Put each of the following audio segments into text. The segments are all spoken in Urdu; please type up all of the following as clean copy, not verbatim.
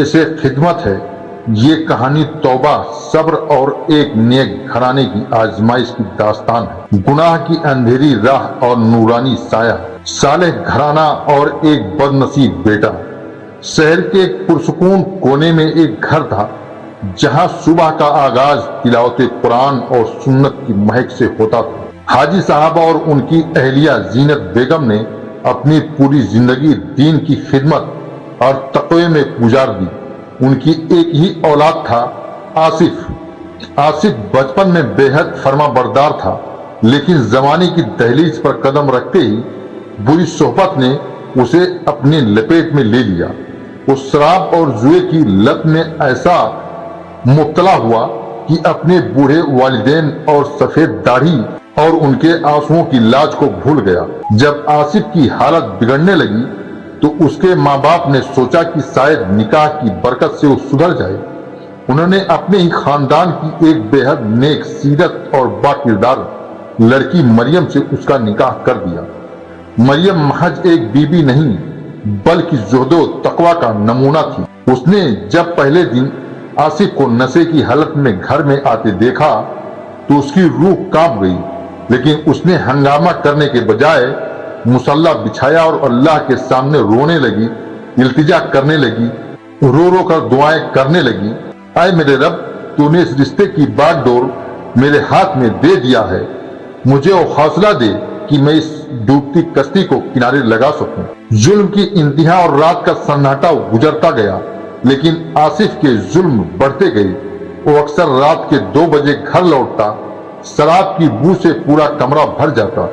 سے خدمت ہے۔ یہ کہانی توبہ، صبر اور ایک نیک گھرانے کی آزمائش کی داستان ہے۔ گناہ کی اندھیری راہ اور نورانی سایہ، صالح گھرانہ اور ایک بد نصیب بیٹا۔ شہر کے ایک پرسکون کونے میں ایک گھر تھا جہاں صبح کا آغاز تلاوت قرآن اور سنت کی مہک سے ہوتا تھا۔ حاجی صاحب اور ان کی اہلیہ زینت بیگم نے اپنی پوری زندگی دین کی خدمت اور تقوی میں گزار دی۔ ان کی ایک ہی اولاد تھا، آصف۔ آصف بچپن میں بے حد فرما بردار تھا، لیکن زمانے کی دہلیز پر قدم رکھتے ہی بری صحبت نے اسے اپنے لپیٹ میں لے لیا۔ وہ شراب اور جوئے کی لت میں ایسا مبتلا ہوا کہ اپنے بوڑھے والدین اور سفید داڑھی اور ان کے آنسوؤں کی لاج کو بھول گیا۔ جب آصف کی حالت بگڑنے لگی تو اس کے ماں باپ نے سوچا کہ شاید نکاح کی برکت سے وہ سدھر جائے۔ انہوں نے اپنے ہی خاندان کی ایک بے حد نیک سیرت اور با کردار لڑکی مریم سے اس کا نکاح کر دیا۔ مریم محض ایک بیوی نہیں بلکہ زہد و تقوی کا نمونہ تھی۔ اس نے جب پہلے دن آصف کو نشے کی حالت میں گھر میں آتے دیکھا تو اس کی روح کانپ گئی، لیکن اس نے ہنگامہ کرنے کے بجائے مصلی بچھایا اور اللہ کے سامنے رونے لگی، التجا کرنے لگی، رو رو کر دعائیں کرنے لگی۔ اے میرے رب، تو نے اس رشتے کی باغ ڈور میرے ہاتھ میں دے دیا ہے، مجھے وہ حوصلہ دے کہ میں اس ڈوبتی کشتی کو کنارے لگا سکوں۔ ظلم کی انتہا اور رات کا سناٹا گزرتا گیا، لیکن آصف کے ظلم بڑھتے گئے۔ وہ اکثر رات کے 2 بجے گھر لوٹتا، شراب کی بو سے پورا کمرہ بھر جاتا۔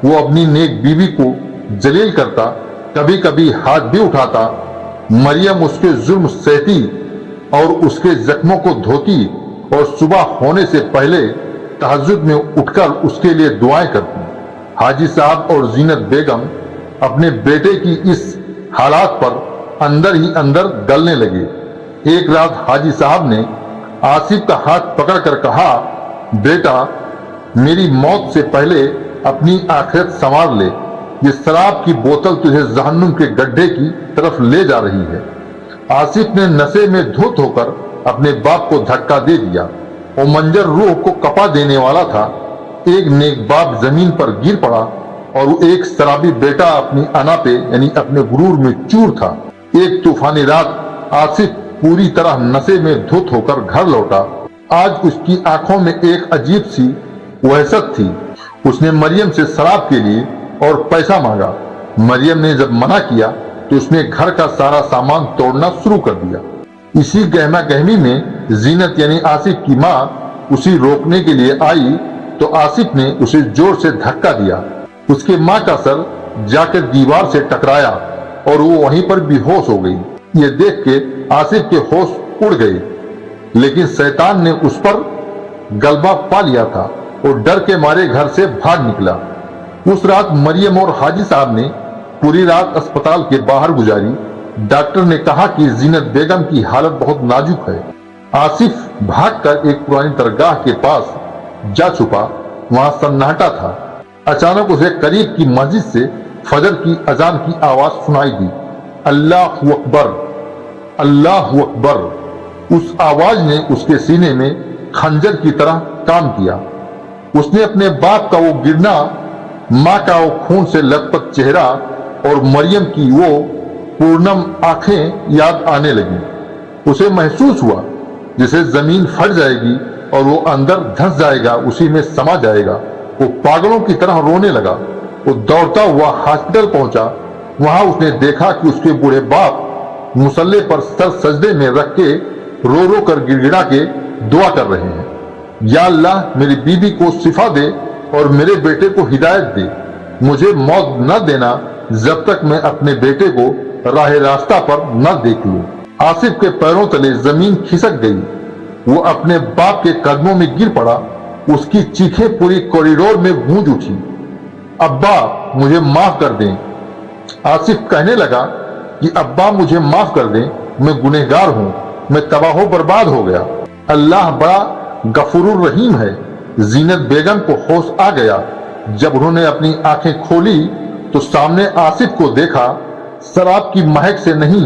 وہ اپنی نیک بیوی کو ذلیل کرتا، کبھی کبھی ہاتھ بھی اٹھاتا۔ مریم اس کے ظلم سہتی اور اس کے زخموں کو دھوتی اور صبح ہونے سے پہلے تہجد میں اٹھ کر اس کے لیے دعائیں کرتی۔ حاجی صاحب اور زینت بیگم اپنے بیٹے کی اس حالات پر اندر ہی اندر گلنے لگے۔ ایک رات حاجی صاحب نے آصف کا ہاتھ پکڑ کر کہا، بیٹا، میری موت سے پہلے اپنی آخرت سنوار لے، یہ شراب کی بوتل تجھے جہنم کے گڈھے کی طرف لے جا رہی ہے۔ آصف نے نشے میں دھت ہو کر اپنے باپ کو دھکا دے دیا۔ وہ منظر روح کو کپا دینے والا تھا۔ ایک نیک باپ زمین پر گر پڑا اور وہ ایک شرابی بیٹا اپنی انا پہ یعنی اپنے غرور میں چور تھا۔ ایک طوفانی رات آصف پوری طرح نشے میں دھت ہو کر گھر لوٹا۔ آج اس کی آنکھوں میں ایک عجیب سی وحشت تھی۔ اس نے مریم سے شراب کے لیے اور پیسہ مانگا۔ مریم نے جب منع کیا تو اس نے گھر کا سارا سامان توڑنا شروع کر دیا۔ اسی گہما گہمی میں زینت یعنی آصف کی ماں اسے روکنے کے لیے آئی تو آصف نے اسے زور سے دھکا دیا۔ اس کے ماں کا سر جا کر دیوار سے ٹکرایا اور وہ وہیں پر بے ہوش ہو گئی۔ یہ دیکھ کے آصف کے ہوش اڑ گئے، لیکن شیطان نے اس پر غلبہ پا لیا تھا اور ڈر کے مارے گھر سے بھاگ نکلا۔ اس رات مریم اور حاجی صاحب نے پوری رات اسپتال کے باہر گزاری۔ ڈاکٹر نے کہا کہ زینت بیگم کی حالت بہت نازک ہے۔ آصف بھاگ کر ایک پرانی درگاہ کے پاس جا چھپا۔ وہاں سناٹا تھا۔ اچانک اسے قریب کی مسجد سے فجر کی اذان کی آواز سنائی دی، اللہ اکبر، اللہ اکبر۔ اس آواز نے اس کے سینے میں خنجر کی طرح کام کیا۔ اس نے اپنے باپ کا وہ گرنا، ماں کا وہ خون سے لت پت چہرہ اور مریم کی وہ پورنم آنکھیں یاد آنے لگی۔ اسے محسوس ہوا جیسے زمین پھٹ جائے گی اور وہ اندر دھنس جائے گا، اسی میں سما جائے گا۔ وہ پاگلوں کی طرح رونے لگا۔ وہ دوڑتا ہوا ہاسپٹل پہنچا۔ وہاں اس نے دیکھا کہ اس کے بوڑھے باپ مصلی پر سر سجدے میں رکھ کے رو رو کر گڑ گڑا کے دعا کر رہے ہیں، یا اللہ میری بیوی کو شفا دے اور میرے بیٹے کو ہدایت دے، مجھے موت نہ دینا جب تک میں اپنے بیٹے کو راہ راستہ پر نہ دیکھ لوں۔ آصف کے پیروں تلے زمین کھسک گئی۔ وہ اپنے باپ کے قدموں میں گر پڑا۔ اس کی چیخیں پوری کوریڈور میں گونج اٹھی، ابا مجھے معاف کر دیں۔ آصف کہنے لگا کہ ابا مجھے معاف کر دیں، میں گنہگار ہوں، میں تباہ و برباد ہو گیا۔ اللہ بڑا غفور الرحیم ہے۔ زینت بیگم کو ہوش آ گیا۔ جب انہوں نے اپنی آنکھیں کھولی تو سامنے آصف کو دیکھا۔ شراب کی مہک سے نہیں